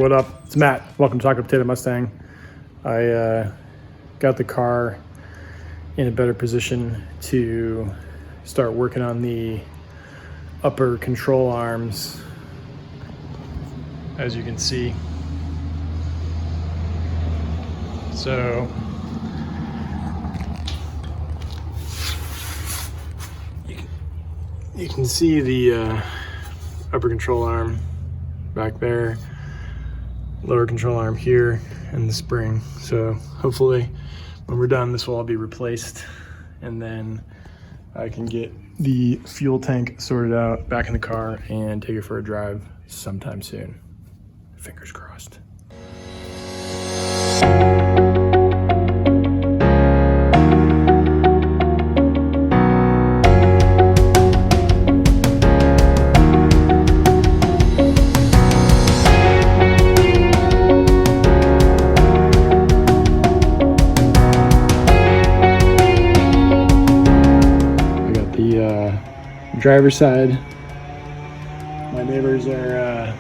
What up? It's Matt. Welcome to Taco Potato Mustang. I got the car in a better position to start working on the upper control arms, as you can see. So you can see the upper control arm back there, lower control arm here, and the spring. So hopefully when we're done, this will all be replaced, and then I can get the fuel tank sorted out back in the car and take it for a drive sometime soon. Fingers crossed. Driver's side, my neighbors are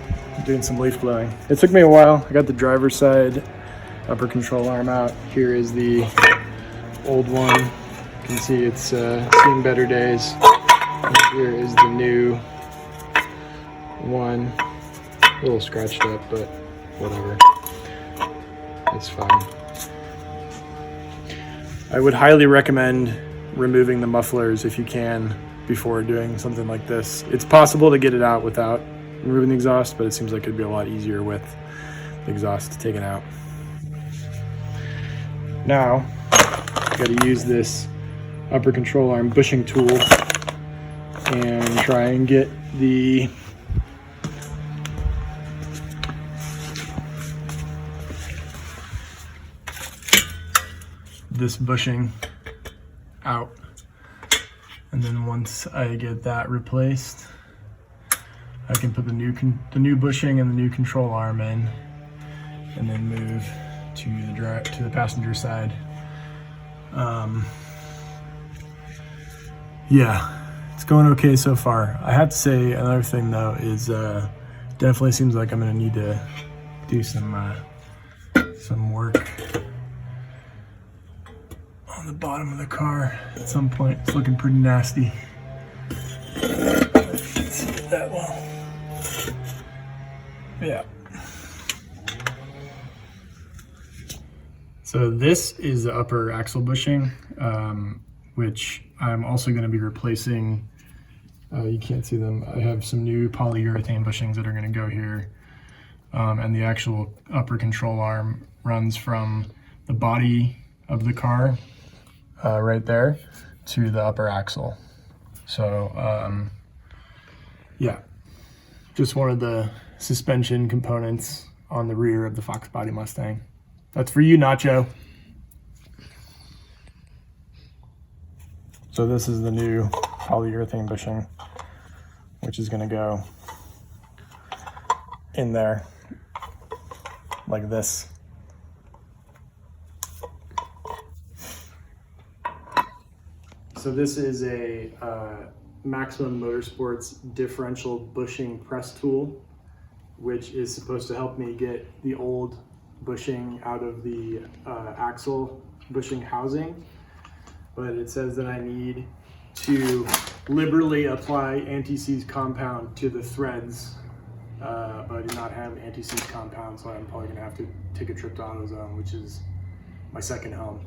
doing some leaf blowing. It took me a while. I got the driver's side upper control arm out. Here is the old one. You can see it's seen better days. And here is the new one. A little scratched up, but whatever. It's fine. I would highly recommend removing the mufflers if you can before doing something like this. It's possible to get it out without removing the exhaust, but it seems like it'd be a lot easier with the exhaust taken out. Now, I gotta use this upper control arm bushing tool and try and get this bushing out. And then once I get that replaced, I can put the new bushing and the new control arm in, and then move to the passenger side. Yeah, it's going okay so far. I have to say another thing though is definitely seems like I'm gonna need to do some work on the bottom of the car at some point. It's looking pretty nasty. Can't see it that well. Yeah. So this is the upper axle bushing, which I'm also going to be replacing. You can't see them. I have some new polyurethane bushings that are going to go here. And the actual upper control arm runs from the body of the car right there to the upper axle. So yeah, just one of the suspension components on the rear of the Fox Body Mustang. That's for you, Nacho. So this is the new polyurethane bushing, which is going to go in there like this. So this is a Maximum Motorsports differential bushing press tool, which is supposed to help me get the old bushing out of the axle bushing housing. But it says that I need to liberally apply anti-seize compound to the threads, but I do not have anti-seize compound, so I'm probably gonna have to take a trip to AutoZone, which is my second home.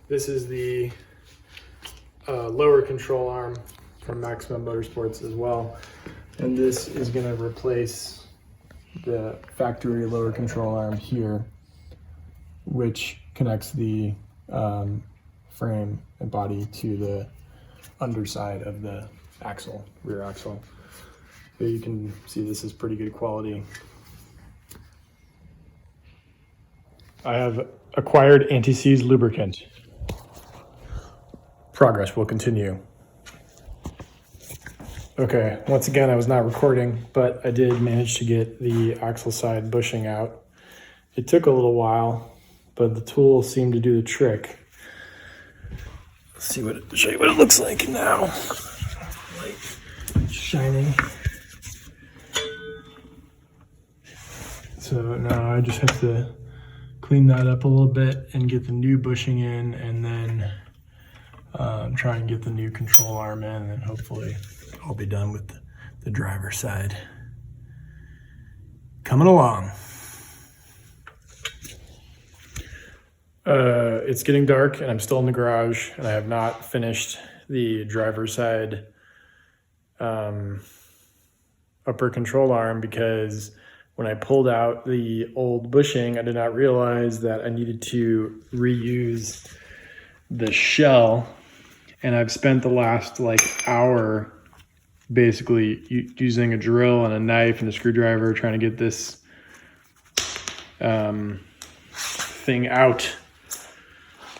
This is the lower control arm from Maximum Motorsports as well, and this is going to replace the factory lower control arm here, which connects the frame and body to the underside of the axle, rear axle. So you can see this is pretty good quality. I have acquired anti-seize lubricant. Progress will continue. Okay, once again, I was not recording, but I did manage to get the axle side bushing out. It took a little while, but the tool seemed to do the trick. Let's show you what it looks like now. Light shining. So now I just have to clean that up a little bit and get the new bushing in, and then try and get the new control arm in, and then hopefully I'll be done with the driver's side. Coming along. It's getting dark and I'm still in the garage, and I have not finished the driver's side upper control arm, because when I pulled out the old bushing, I did not realize that I needed to reuse the shell, and I've spent the last hour basically using a drill and a knife and a screwdriver trying to get this thing out.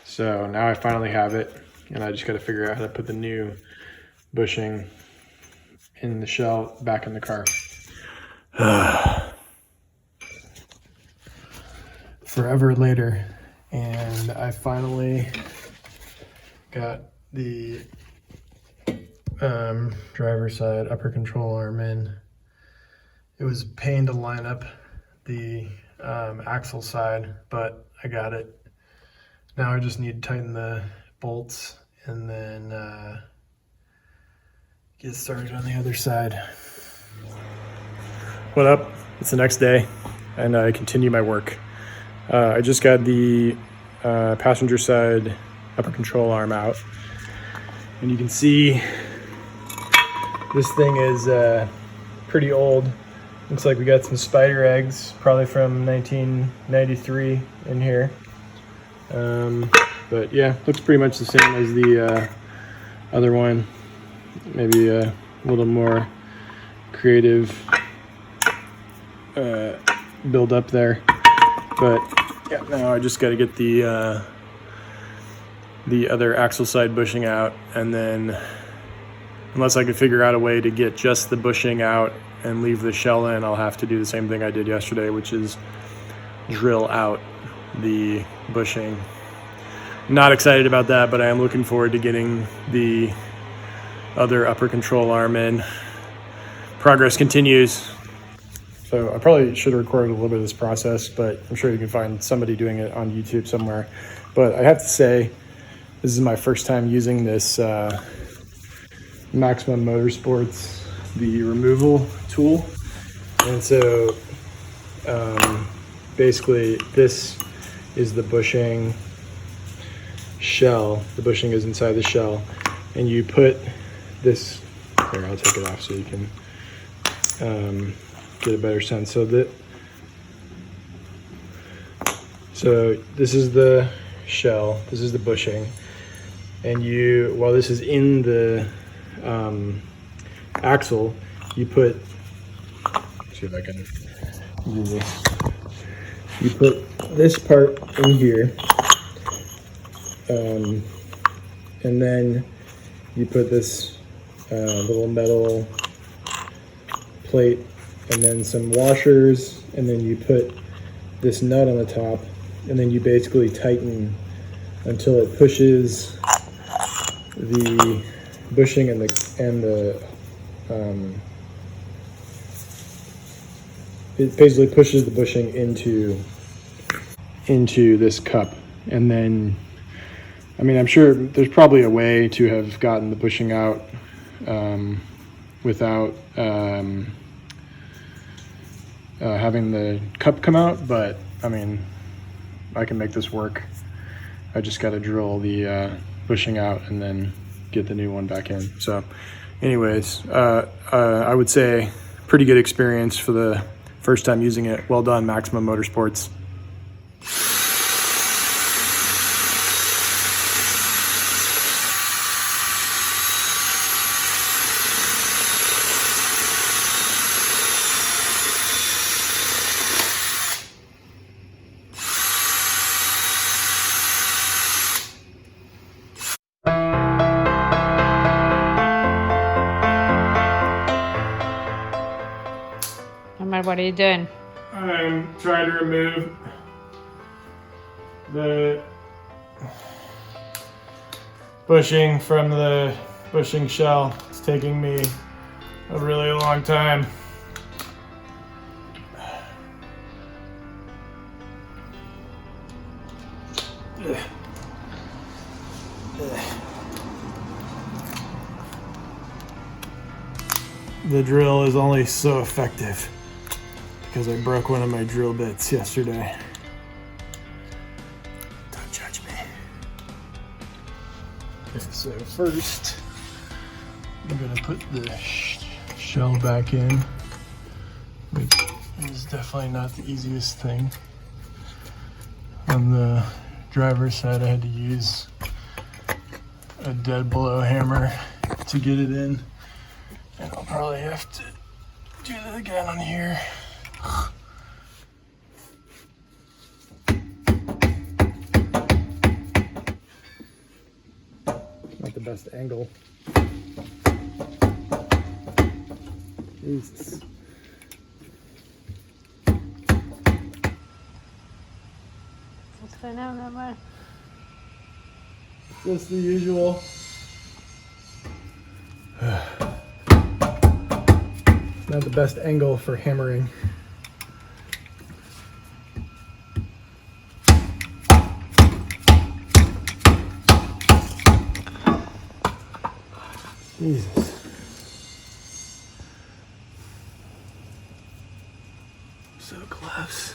So now I finally have it, and I just got to figure out how to put the new bushing in the shell back in the car. Forever later, and I finally got the driver's side upper control arm in. It was a pain to line up the axle side, but I got it. Now I just need to tighten the bolts and then get started on the other side. What up? It's the next day, and I continue my work. I just got the passenger side upper control arm out, and you can see this thing is pretty old. Looks like we got some spider eggs, probably from 1993 in here. But yeah, looks pretty much the same as the other one. Maybe a little more creative build up there. But yeah, now I just got to get the other axle side bushing out, and then unless I could figure out a way to get just the bushing out and leave the shell in, I'll have to do the same thing I did yesterday, which is drill out the bushing. Not excited about that, but I am looking forward to getting the other upper control arm in. Progress continues. So I probably should have recorded a little bit of this process, but I'm sure you can find somebody doing it on YouTube somewhere. But I have to say, this is my first time using this Maximum Motorsports, the removal tool. And so basically this is the bushing shell. The bushing is inside the shell, and you put this, here, I'll take it off so you can get a better sense. So this is the shell, this is the bushing, and while this is in the axle, you put, let's see if I can do this. You put this part in here, and then you put this little metal plate, and then some washers, and then you put this nut on the top, and then you basically tighten until it pushes the bushing and the it basically pushes the bushing into this cup. And then, I mean, I'm sure there's probably a way to have gotten the bushing out without having the cup come out, but I mean, I can make this work. I just got to drill the bushing out and then get the new one back in. So anyways, I would say pretty good experience for the first time using it. Well done, Maximum Motorsports. What are you doing? I'm trying to remove the bushing from the bushing shell. It's taking me a really long time. The drill is only so effective because I broke one of my drill bits yesterday. Don't judge me. Okay, so first I'm gonna put the shell back in, which is definitely not the easiest thing. On the driver's side, I had to use a dead blow hammer to get it in, and I'll probably have to do that again on here. Not the best angle. Jesus. What's going on, Emma? Just the usual. Not the best angle for hammering. Jesus. So close.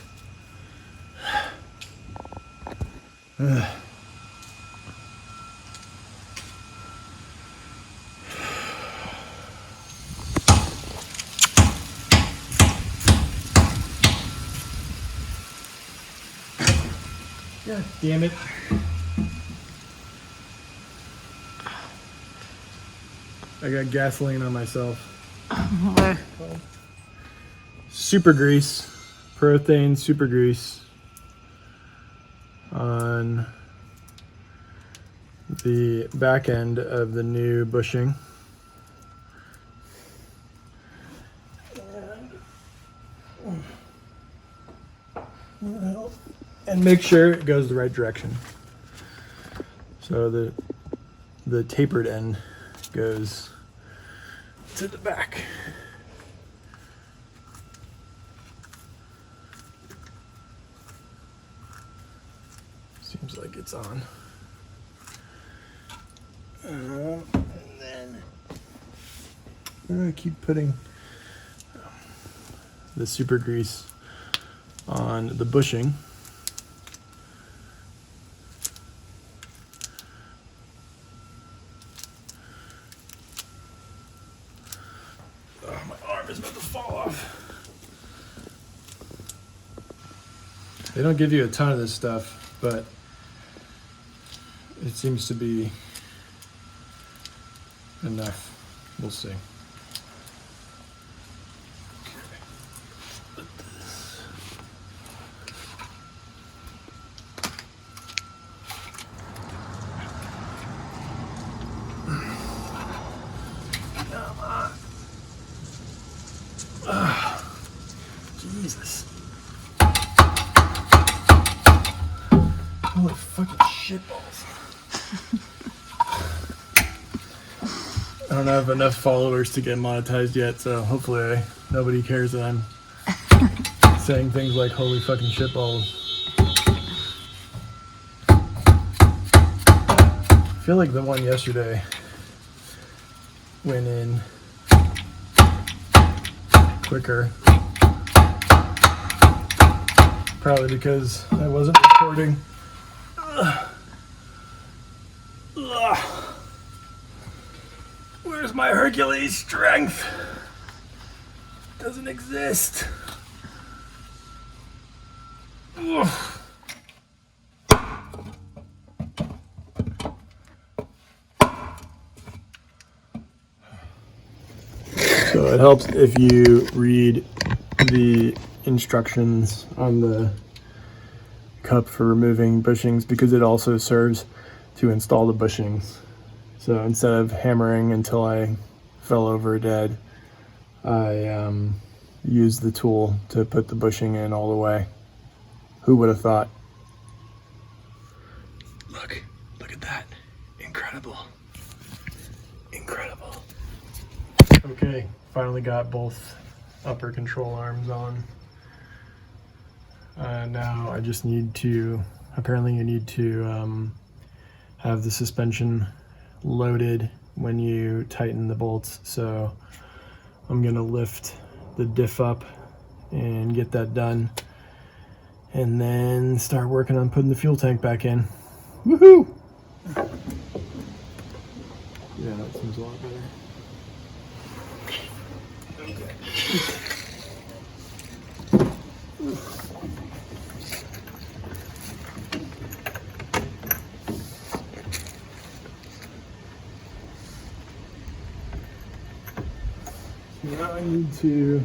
God damn it. I got gasoline on myself. Where? Super grease, Prothane super grease on the back end of the new bushing. And make sure it goes the right direction. So the tapered end goes to the back. Seems like it's on. And then I'm gonna keep putting the super grease on the bushing. Oh, my arm is about to fall off. They don't give you a ton of this stuff, but it seems to be enough. We'll see. Jesus. Holy fucking shitballs. I don't have enough followers to get monetized yet, so hopefully nobody cares that I'm saying things like holy fucking shitballs. I feel like the one yesterday went in quicker. Probably because I wasn't recording. Where's my Hercules strength? Doesn't exist. So it helps if you read the instructions on the cup for removing bushings, because it also serves to install the bushings. So instead of hammering until I fell over dead, I used the tool to put the bushing in all the way. Who would have thought? Look at that. Incredible. Incredible. Okay, finally got both upper control arms on. Now I just need to apparently you need to have the suspension loaded when you tighten the bolts. So I'm gonna lift the diff up and get that done, and then start working on putting the fuel tank back in. Woohoo! Yeah, that seems a lot better. Okay. Now I need to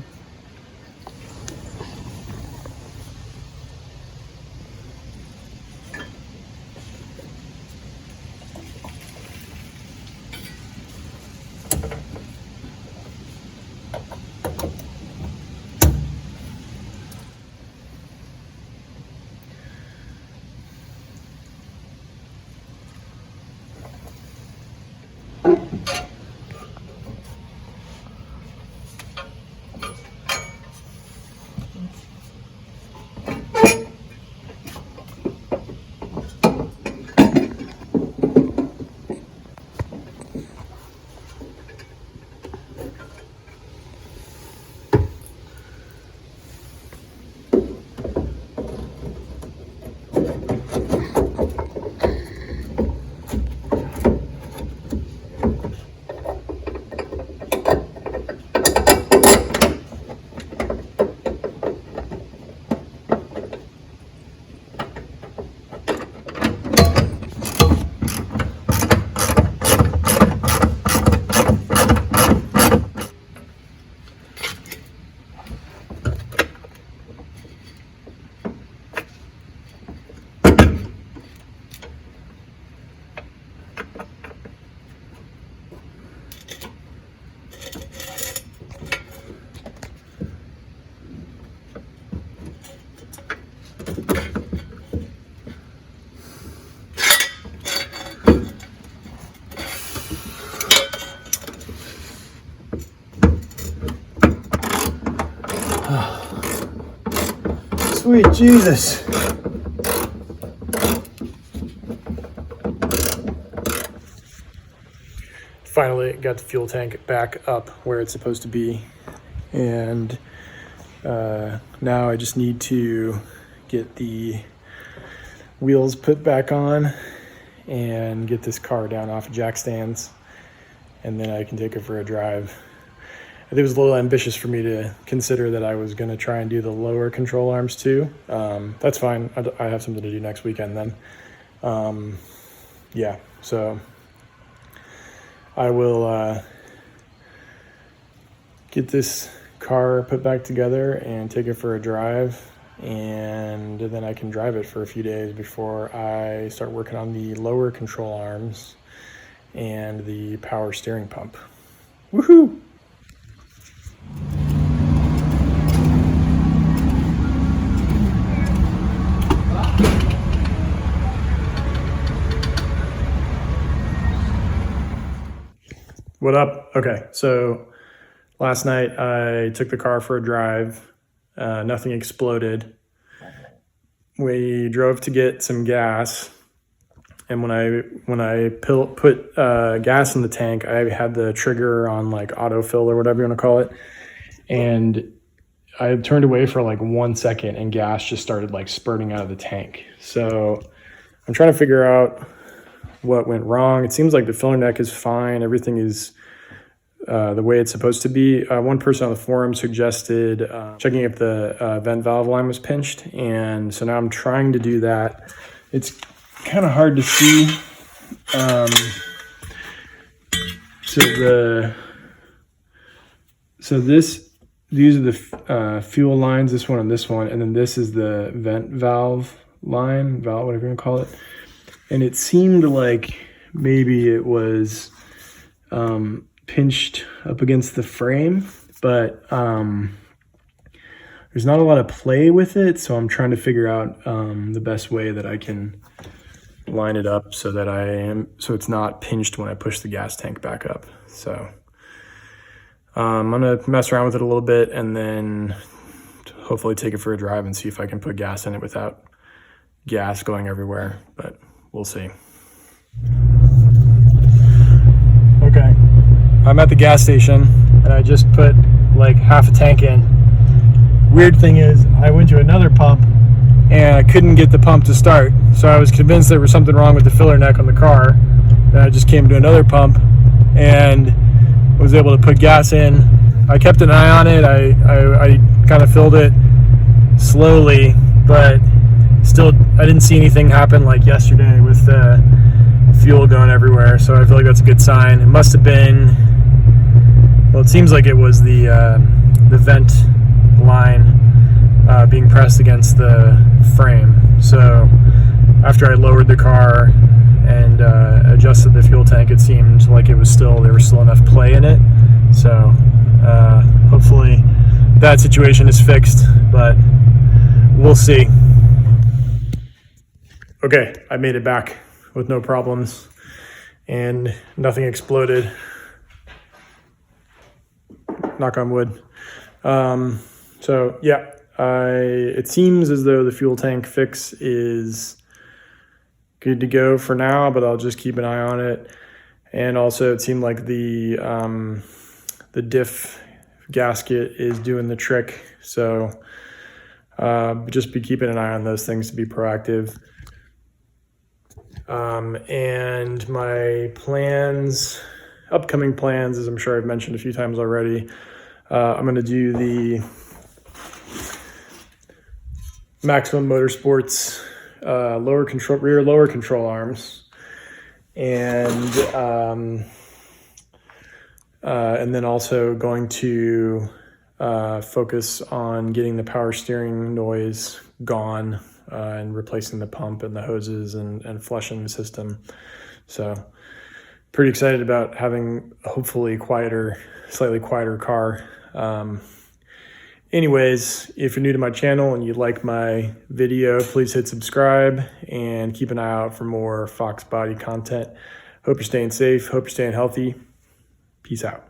Sweet Jesus. Finally got the fuel tank back up where it's supposed to be. And now I just need to get the wheels put back on and get this car down off of jack stands. And then I can take it for a drive. I think it was a little ambitious for me to consider that I was going to try and do the lower control arms too. That's fine. I have something to do next weekend then. Yeah, so I will get this car put back together and take it for a drive, and then I can drive it for a few days before I start working on the lower control arms and the power steering pump. Woohoo! What up? Okay, so last night I took the car for a drive. Nothing exploded. We drove to get some gas, and when I put gas in the tank, I had the trigger on like autofill or whatever you want to call it, and I turned away for like 1 second, and gas just started like spurting out of the tank. So I'm trying to figure out what went wrong. It seems like the filler neck is fine. Everything is the way it's supposed to be. One person on the forum suggested checking if the vent valve line was pinched, and so now I'm trying to do that. It's kind of hard to see. These are the fuel lines, this one and this one, and then this is the vent valve line, whatever you want to call it. And it seemed like maybe it was pinched up against the frame, but there's not a lot of play with it, so I'm trying to figure out the best way that I can line it up so that it's not pinched when I push the gas tank back up. So I'm gonna mess around with it a little bit and then hopefully take it for a drive and see if I can put gas in it without gas going everywhere, but we'll see. Okay, I'm at the gas station and I just put like half a tank in. Weird thing is, I went to another pump and I couldn't get the pump to start. So I was convinced there was something wrong with the filler neck on the car. Then I just came to another pump and was able to put gas in. I kept an eye on it. I kind of filled it slowly, but still I didn't see anything happen like yesterday with the fuel going everywhere. So I feel like that's a good sign. It must have been, well, it seems like it was the vent line being pressed against the frame. So after I lowered the car and adjusted the fuel tank, it seemed like there was still enough play in it. So hopefully that situation is fixed, but we'll see. Okay, I made it back with no problems and nothing exploded. Knock on wood. So yeah, it seems as though the fuel tank fix is good to go for now, but I'll just keep an eye on it. And also it seemed like the diff gasket is doing the trick. So just be keeping an eye on those things to be proactive. And my upcoming plans, as I'm sure I've mentioned a few times already, I'm going to do the Maximum Motorsports rear lower control arms, and then also going to focus on getting the power steering noise gone and replacing the pump and the hoses and flushing the system. So pretty excited about having hopefully slightly quieter car. Anyways, if you're new to my channel and you like my video, please hit subscribe and keep an eye out for more Fox body content. Hope you're staying safe. Hope you're staying healthy. Peace out.